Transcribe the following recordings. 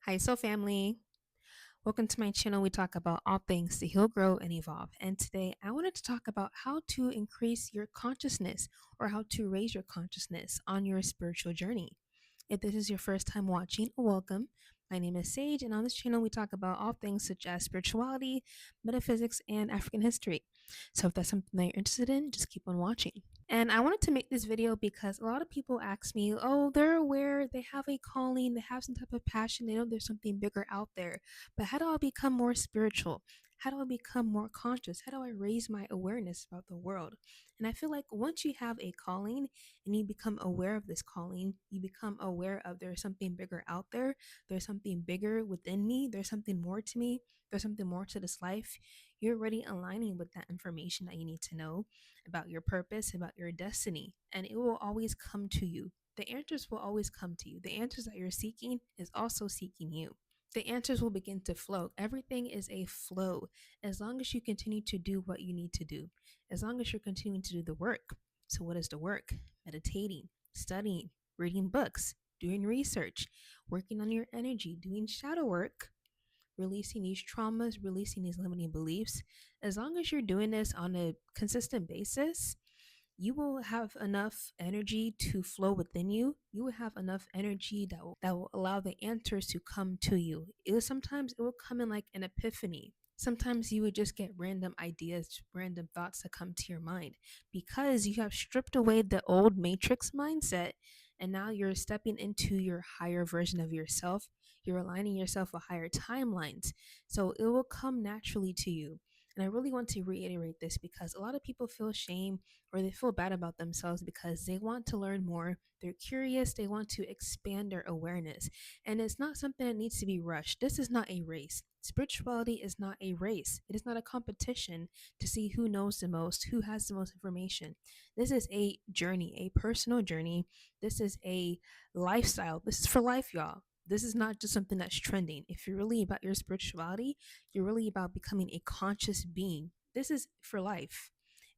Hi, so family. Welcome to my channel. We talk about all things to heal, grow, and evolve. And today I wanted to talk about how to increase your consciousness or how to raise your consciousness on your spiritual journey. If this is your first time watching, welcome. My name is Sage, and on this channel, we talk about all things such as spirituality, metaphysics, and African history. So, if that's something that you're interested in, just keep on watching. And I wanted to make this video because a lot of people ask me, oh, they're aware, they have a calling, they have some type of passion, they know there's something bigger out there. But how do I become more spiritual? How do I become more conscious? How do I raise my awareness about the world? And I feel like once you have a calling and you become aware of this calling, you become aware of there's something bigger out there, there's something bigger within me, there's something more to me, there's something more to this life. You're already aligning with that information that you need to know about your purpose, about your destiny, and it will always come to you. The answers will always come to you. The answers that you're seeking is also seeking you. The answers will begin to flow. Everything is a flow as long as you continue to do what you need to do, as long as you're continuing to do the work. So, what is the work? Meditating, studying, reading books, doing research, working on your energy, doing shadow work, releasing these traumas, releasing these limiting beliefs. As long as you're doing this on a consistent basis, you will have enough energy to flow within you. You will have enough energy that will allow the answers to come to you. Sometimes it will come in like an epiphany. Sometimes you would just get random ideas, random thoughts that come to your mind because you have stripped away the old matrix mindset and now you're stepping into your higher version of yourself. You're aligning yourself with higher timelines. So it will come naturally to you. And I really want to reiterate this because a lot of people feel shame or they feel bad about themselves because they want to learn more. They're curious. They want to expand their awareness. And it's not something that needs to be rushed. This is not a race. Spirituality is not a race. It is not a competition to see who knows the most, who has the most information. This is a journey, a personal journey. This is a lifestyle. This is for life, y'all. This is not just something that's trending. If you're really about your spirituality, you're really about becoming a conscious being. This is for life.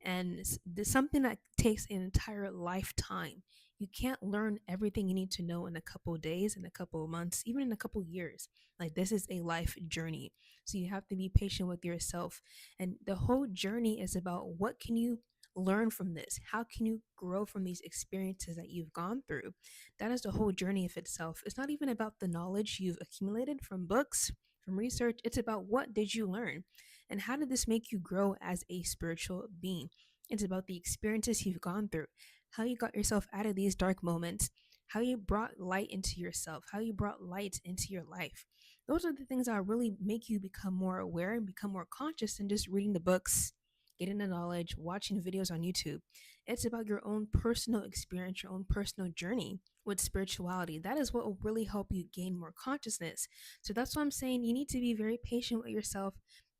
And this something that takes an entire lifetime. You can't learn everything you need to know in a couple of days, in a couple of months, even in a couple of years. Like this is a life journey. So you have to be patient with yourself. And the whole journey is about what can you learn from this? How can you grow from these experiences that you've gone through? That is the whole journey of itself. It's not even about the knowledge you've accumulated from books, from research. It's about what did you learn? And how did this make you grow as a spiritual being? It's about the experiences you've gone through, how you got yourself out of these dark moments, how you brought light into yourself, how you brought light into your life. Those are the things that really make you become more aware and become more conscious than just reading the books, getting the knowledge, watching videos on YouTube. It's about your own personal experience, your own personal journey with spirituality. That is what will really help you gain more consciousness. So that's why I'm saying you need to be very patient with yourself,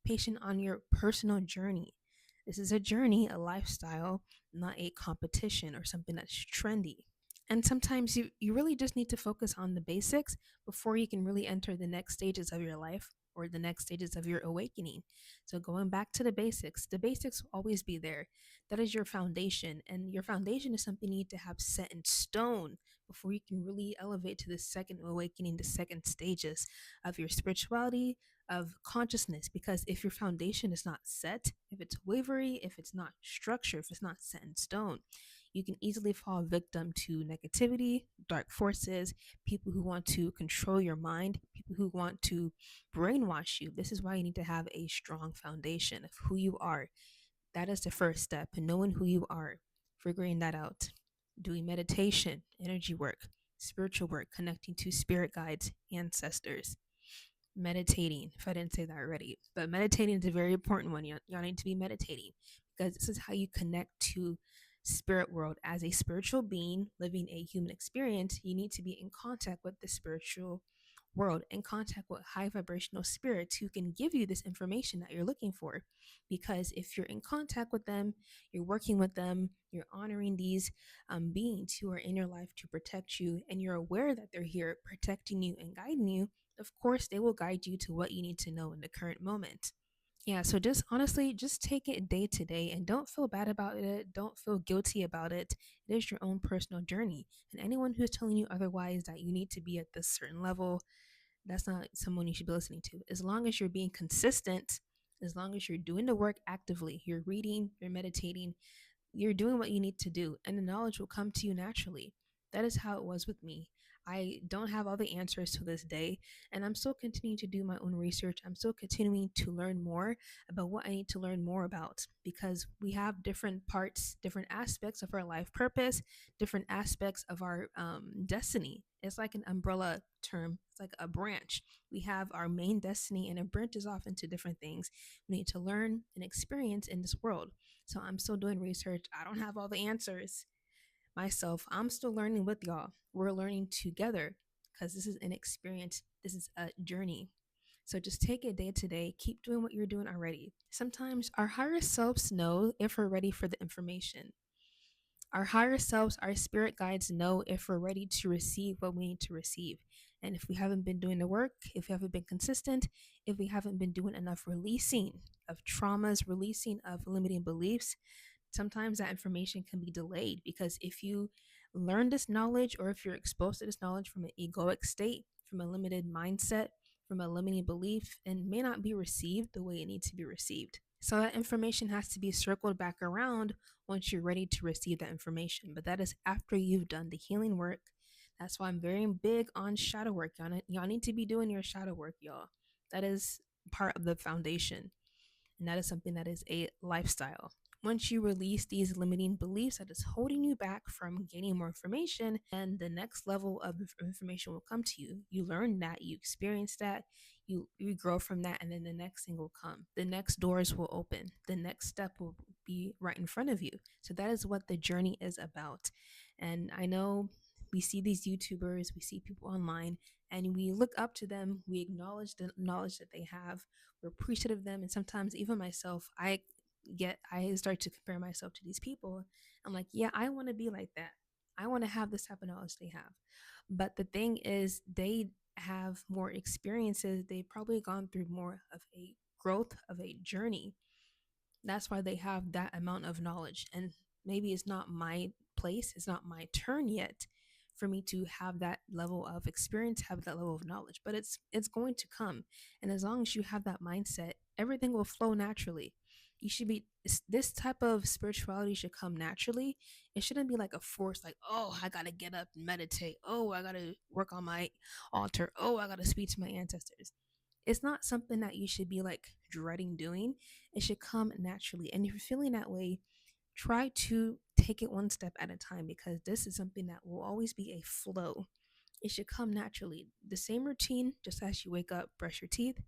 patient on your personal journey. This is a journey, a lifestyle, not a competition or something that's trendy. And sometimes you really just need to focus on the basics before you can really enter the next stages of your life or the next stages of your awakening. So going back to the basics will always be there. That is your foundation. And your foundation is something you need to have set in stone before you can really elevate to the second awakening, the second stages of your spirituality, of consciousness. Because if your foundation is not set, if it's wavery, if it's not structured, if it's not set in stone, you can easily fall victim to negativity, dark forces, people who want to control your mind, people who want to brainwash you. This is why you need to have a strong foundation of who you are. That is the first step in knowing who you are, figuring that out, doing meditation, energy work, spiritual work, connecting to spirit guides, ancestors, meditating, if I didn't say that already. But meditating is a very important one. Y'all need to be meditating because this is how you connect to spirit world as a spiritual being living a human experience. You need to be in contact with the spiritual world, in contact with high vibrational spirits who can give you this information that you're looking for. Because if you're in contact with them, you're working with them, you're honoring these beings who are in your life to protect you, and you're aware that they're here protecting you and guiding you, of course, they will guide you to what you need to know in the current moment. Yeah, so just honestly, just take it day to day and don't feel bad about it. Don't feel guilty about it. It is your own personal journey. And anyone who's telling you otherwise that you need to be at this certain level, that's not someone you should be listening to. As long as you're being consistent, as long as you're doing the work actively, you're reading, you're meditating, you're doing what you need to do, and the knowledge will come to you naturally. That is how it was with me. I don't have all the answers to this day, and I'm still continuing to do my own research. I'm still continuing to learn more about what I need to learn more about, because we have different parts, different aspects of our life purpose, different aspects of our destiny. It's like an umbrella term, it's like a branch. We have our main destiny, and it branches off into different things we need to learn and experience in this world. So I'm still doing research. I don't have all the answers myself. I'm still learning with y'all. We're learning together because this is an experience, this is a journey. So just take it day to day. Keep doing what you're doing already. Sometimes our higher selves know if we're ready for the information. Our higher selves, our spirit guides know if we're ready to receive what we need to receive. And if we haven't been doing the work, if we haven't been consistent, if we haven't been doing enough releasing of traumas, releasing of limiting beliefs, sometimes that information can be delayed, because if you learn this knowledge, or if you're exposed to this knowledge from an egoic state, from a limited mindset, from a limiting belief, and may not be received the way it needs to be received. So that information has to be circled back around once you're ready to receive that information. But that is after you've done the healing work. That's why I'm very big on shadow work. Y'all need to be doing your shadow work, y'all. That is part of the foundation. And that is something that is a lifestyle. Once you release these limiting beliefs that is holding you back from gaining more information, then the next level of information will come to you. You learn that, you experience that, you grow from that, and then the next thing will come. The next doors will open. The next step will be right in front of you. So that is what the journey is about. And I know we see these YouTubers, we see people online, and we look up to them. We acknowledge the knowledge that they have. We're appreciative of them. And sometimes even myself, I start to compare myself to these people. I'm like, yeah, I want to be like that. I want to have this type of knowledge they have. But the thing is, they have more experiences. They've probably gone through more of a growth, of a journey. That's why they have that amount of knowledge. And maybe it's not my place, it's not my turn yet for me to have that level of experience, have that level of knowledge, but it's going to come. And as long as you have that mindset, everything will flow naturally. You should be This type of spirituality should come naturally. It shouldn't be like a force, like, oh, I gotta get up and meditate, oh, I gotta work on my altar, oh, I gotta speak to my ancestors. It's not something that you should be like dreading doing. It should come naturally. And if you're feeling that way, try to take it one step at a time, because this is something that will always be a flow. It should come naturally. The same routine, just as you wake up, brush your teeth,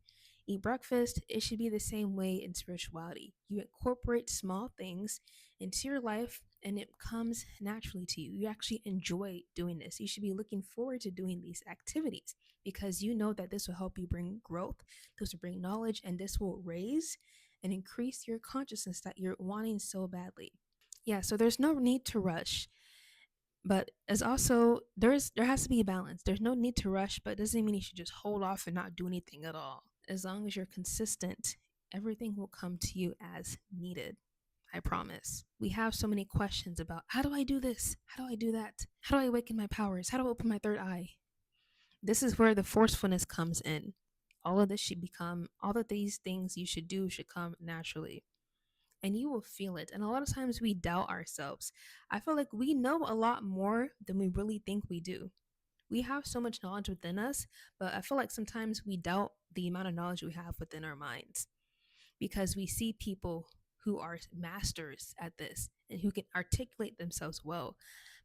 eat breakfast, it should be the same way in spirituality. You incorporate small things into your life and it comes naturally to you. You actually enjoy doing this. You should be looking forward to doing these activities, because you know that this will help you bring growth, this will bring knowledge, and this will raise and increase your consciousness that you're wanting so badly. Yeah, so there's no need to rush. But as also there has to be a balance. There's no need to rush, but it doesn't mean you should just hold off and not do anything at all. As long as you're consistent, everything will come to you as needed. I promise. We have so many questions about, how do I do this? How do I do that? How do I awaken my powers? How do I open my third eye? This is where the forcefulness comes in. All of these things you should do should come naturally, and you will feel it. And a lot of times we doubt ourselves. I feel like we know a lot more than we really think we do. We have so much knowledge within us, but I feel like sometimes we doubt the amount of knowledge we have within our minds, because we see people who are masters at this and who can articulate themselves well.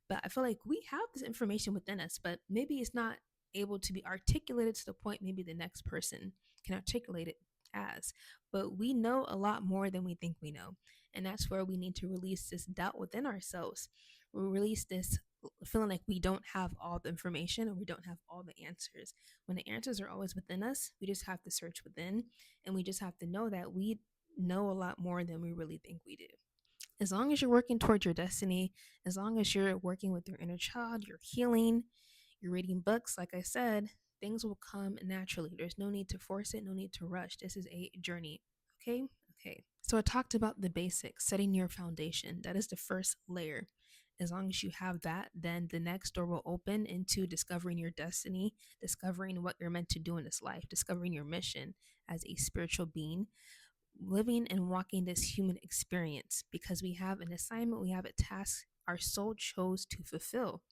But I feel like we have this information within us, but maybe it's not able to be articulated to the point maybe the next person can articulate it as. But we know a lot more than we think we know. And that's where we need to release this doubt within ourselves. We release this feeling like we don't have all the information or we don't have all the answers. When the answers are always within us, we just have to search within, and we just have to know that we know a lot more than we really think we do. As long as you're working towards your destiny, as long as you're working with your inner child, you're healing, you're reading books, like I said, things will come naturally. There's no need to force it, no need to rush. This is a journey. Okay? Okay. So I talked about the basics, setting your foundation. That is the first layer. As long as you have that, then the next door will open into discovering your destiny, discovering what you're meant to do in this life, discovering your mission as a spiritual being, living and walking this human experience because we have an assignment, we have a task our soul chose to fulfill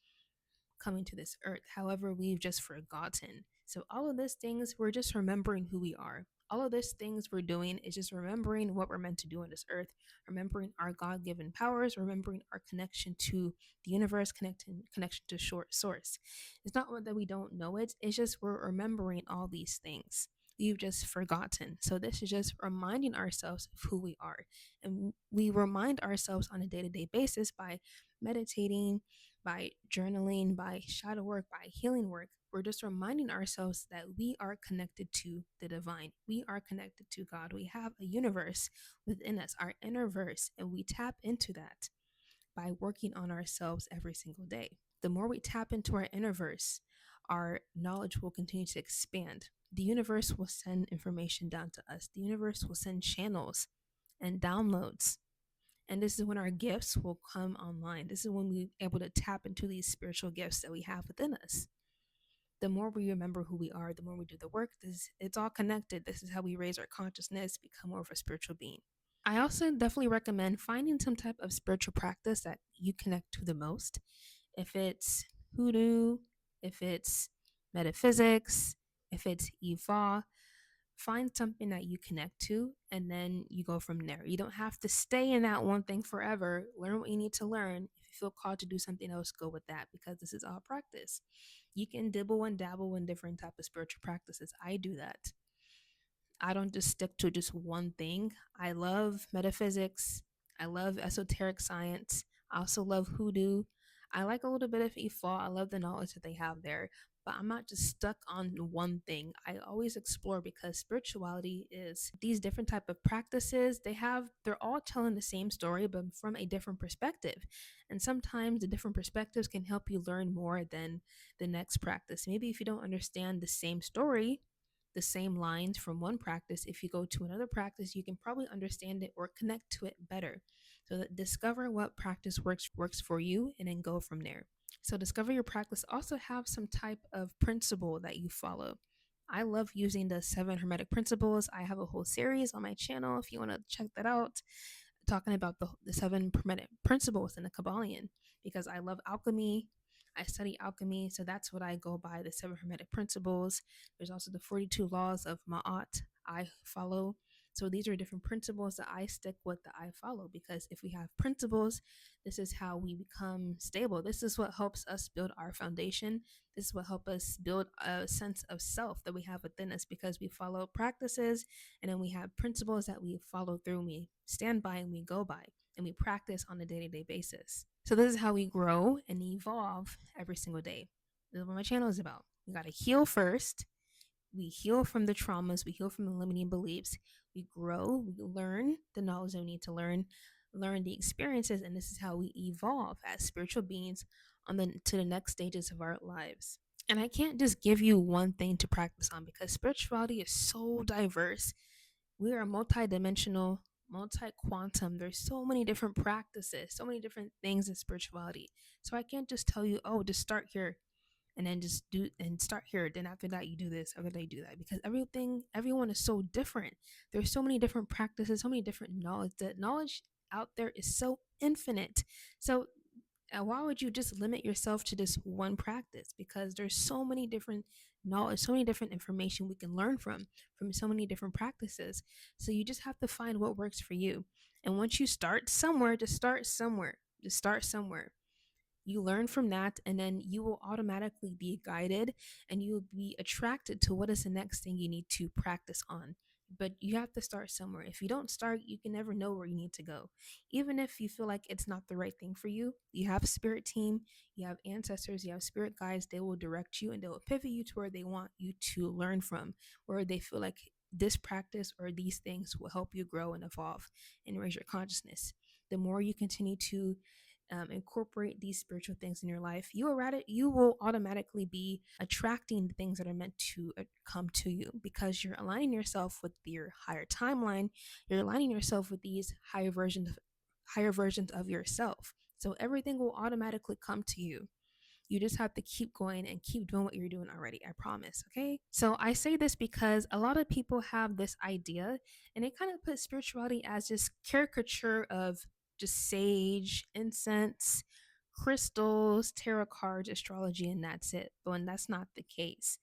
coming to this earth. However, we've just forgotten. So, all of these things, we're just remembering who we are. All of these things we're doing is just remembering what we're meant to do on this earth, remembering our God given powers, remembering our connection to the universe, connection to short source. It's not that we don't know it, it's just we're remembering all these things. You've just forgotten. So, this is just reminding ourselves of who we are. And we remind ourselves on a day to day basis by meditating, by journaling, by shadow work, by healing work. We're just reminding ourselves that we are connected to the divine. We are connected to God. We have a universe within us, our inner verse, and we tap into that by working on ourselves every single day. The more we tap into our inner verse, our knowledge will continue to expand. The universe will send information down to us. The universe will send channels and downloads, and this is when our gifts will come online. This is when we're able to tap into these spiritual gifts that we have within us. The more we remember who we are, the more we do the work. It's all connected. This is how we raise our consciousness, become more of a spiritual being. I also definitely recommend finding some type of spiritual practice that you connect to the most. If it's hoodoo, if it's metaphysics, if it's Ifa, find something that you connect to and then you go from there. You don't have to stay in that one thing forever. Learn what you need to learn. If you feel called to do something else, go with that because this is all practice. You can dibble and dabble in different type of spiritual practices. I do that. I don't just stick to just one thing. I love metaphysics. I love esoteric science. I also love hoodoo. I like a little bit of Ifa. I love the knowledge that they have there, but I'm not just stuck on one thing. I always explore because spirituality is these different type of practices. They're all telling the same story, but from a different perspective. And sometimes the different perspectives can help you learn more than the next practice. Maybe if you don't understand the same story, the same lines from one practice, if you go to another practice, you can probably understand it or connect to it better. So that discover what practice works for you and then go from there. So discover your practice. Also have some type of principle that you follow. I love using the 7 hermetic principles. I have a whole series on my channel if you want to check that out, talking about the 7 hermetic principles in the Kabbalion because I love alchemy. I study alchemy, so that's what I go by, the 7 hermetic principles. There's also the 42 laws of Ma'at I follow. So these are different principles that I stick with, that I follow, because if we have principles, this is how we become stable. This is what helps us build our foundation. This is what helps us build a sense of self that we have within us because we follow practices and then we have principles that we follow through and we stand by and we go by and we practice on a day-to-day basis. So this is how we grow and evolve every single day. This is what my channel is about. We got to heal first. We heal from the traumas. We heal from the limiting beliefs. We grow. We learn the knowledge that we need to learn the experiences, and this is how we evolve as spiritual beings to the next stages of our lives. And I can't just give you one thing to practice on because spirituality is so diverse. We are multidimensional, multi-quantum. There's so many different practices, so many different things in spirituality. So I can't just tell you, oh, just start here and then just do and start here. Then after that, you do this, after that, you do that. Because everyone is so different. There's so many different practices, so many different knowledge. The knowledge out there is so infinite. So why would you just limit yourself to this one practice? Because there's so many different knowledge, so many different information we can learn from so many different practices. So you just have to find what works for you. And once you start somewhere, just start somewhere. Just start somewhere. You learn from that, and then you will automatically be guided and you will be attracted to what is the next thing you need to practice on. But you have to start somewhere. If you don't start, you can never know where you need to go. Even if you feel like it's not the right thing for you, you have a spirit team, you have ancestors, you have spirit guides. They will direct you and they will pivot you to where they want you to learn from, where they feel like this practice or these things will help you grow and evolve and raise your consciousness. The more you continue to incorporate these spiritual things in your life, you will automatically be attracting the things that are meant to come to you because you're aligning yourself with your higher timeline. You're aligning yourself with these higher versions of yourself. So everything will automatically come to you. You just have to keep going and keep doing what you're doing already. I promise. Okay. So I say this because a lot of people have this idea and they kind of put spirituality as this caricature of just sage, incense, crystals, tarot cards, astrology, and that's it. But when that's not the case,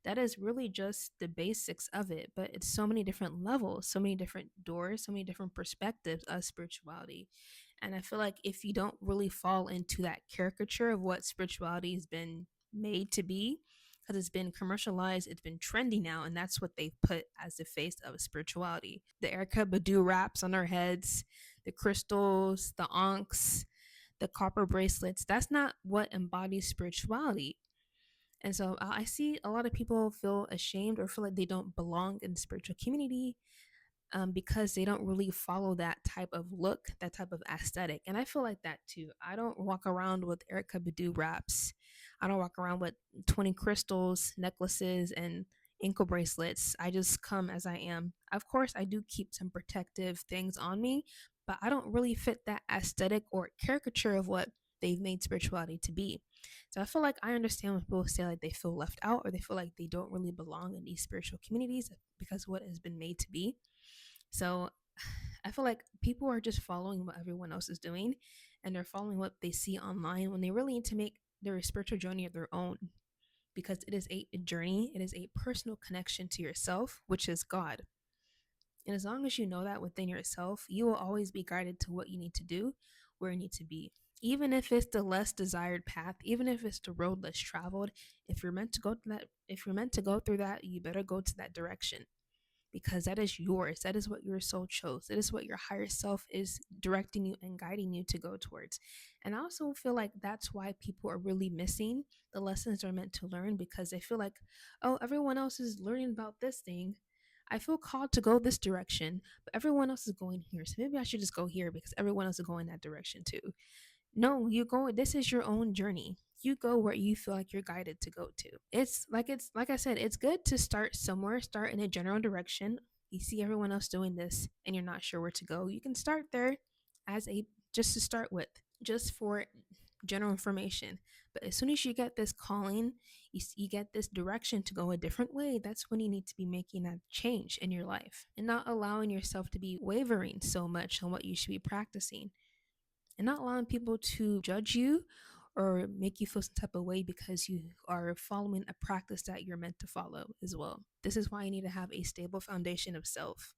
that is really just the basics of it. But it's so many different levels, so many different doors, so many different perspectives of spirituality. And I feel like if you don't really fall into that caricature of what spirituality has been made to be, because it's been commercialized, it's been trendy now, and that's what they've put as the face of spirituality. The Erica Badu wraps on our heads, the crystals, the ankhs, the copper bracelets, that's not what embodies spirituality. And so I see a lot of people feel ashamed or feel like they don't belong in the spiritual community because they don't really follow that type of look, that type of aesthetic. And I feel like that too. I don't walk around with Erica Badu wraps. I don't walk around with 20 crystals, necklaces, and ankle bracelets. I just come as I am. Of course, I do keep some protective things on me, but I don't really fit that aesthetic or caricature of what they've made spirituality to be. So I feel like I understand when people say like they feel left out or they feel like they don't really belong in these spiritual communities because what has been made to be. So I feel like people are just following what everyone else is doing and they're following what they see online when they really need to make their spiritual journey of their own because it is a journey, it is a personal connection to yourself, which is God. And as long as you know that within yourself, you will always be guided to what you need to do, where you need to be. Even if it's the less desired path, even if it's the road less traveled, if you're meant to go to that, if you're meant to go through that, you better go to that direction because that is yours. That is what your soul chose. That is what your higher self is directing you and guiding you to go towards. And I also feel like that's why people are really missing the lessons they're meant to learn because they feel like, oh, everyone else is learning about this thing. I feel called to go this direction, but everyone else is going here. So maybe I should just go here because everyone else is going that direction too. No, you go, this is your own journey. You go where you feel like you're guided to go to. It's like I said, it's good to start somewhere, start in a general direction. You see everyone else doing this and you're not sure where to go. You can start there as a just to start with, just for general information. But as soon as you get this calling, you get this direction to go a different way, that's when you need to be making that change in your life and not allowing yourself to be wavering so much on what you should be practicing and not allowing people to judge you or make you feel some type of way because you are following a practice that you're meant to follow as well. This is why you need to have a stable foundation of self.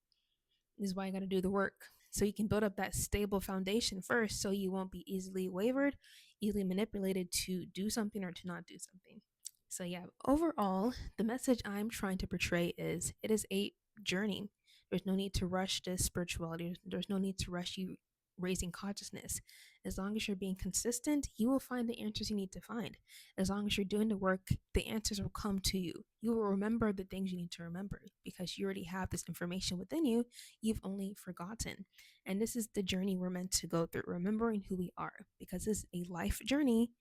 This is why you got to do the work. So you can build up that stable foundation first so you won't be easily wavered, easily manipulated to do something or to not do something. So, yeah, overall, the message I'm trying to portray is it is a journey. There's no need to rush this spirituality, there's no need to rush you raising consciousness. As long as you're being consistent, you will find the answers you need to find. As long as you're doing the work, the answers will come to you. You will remember the things you need to remember because you already have this information within you. You've only forgotten. And this is the journey we're meant to go through, remembering who we are because this is a life journey.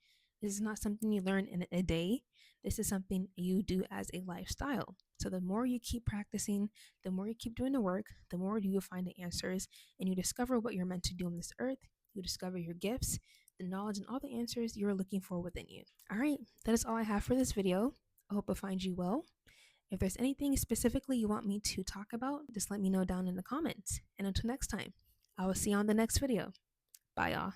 This is not something you learn in a day. This is something you do as a lifestyle. So the more you keep practicing, the more you keep doing the work, the more you will find the answers and you discover what you're meant to do on this earth. You discover your gifts, the knowledge, and all the answers you're looking for within you. All right, that is all I have for this video. I hope it finds you well. If there's anything specifically you want me to talk about, just let me know down in the comments. And until next time, I will see you on the next video. Bye, y'all.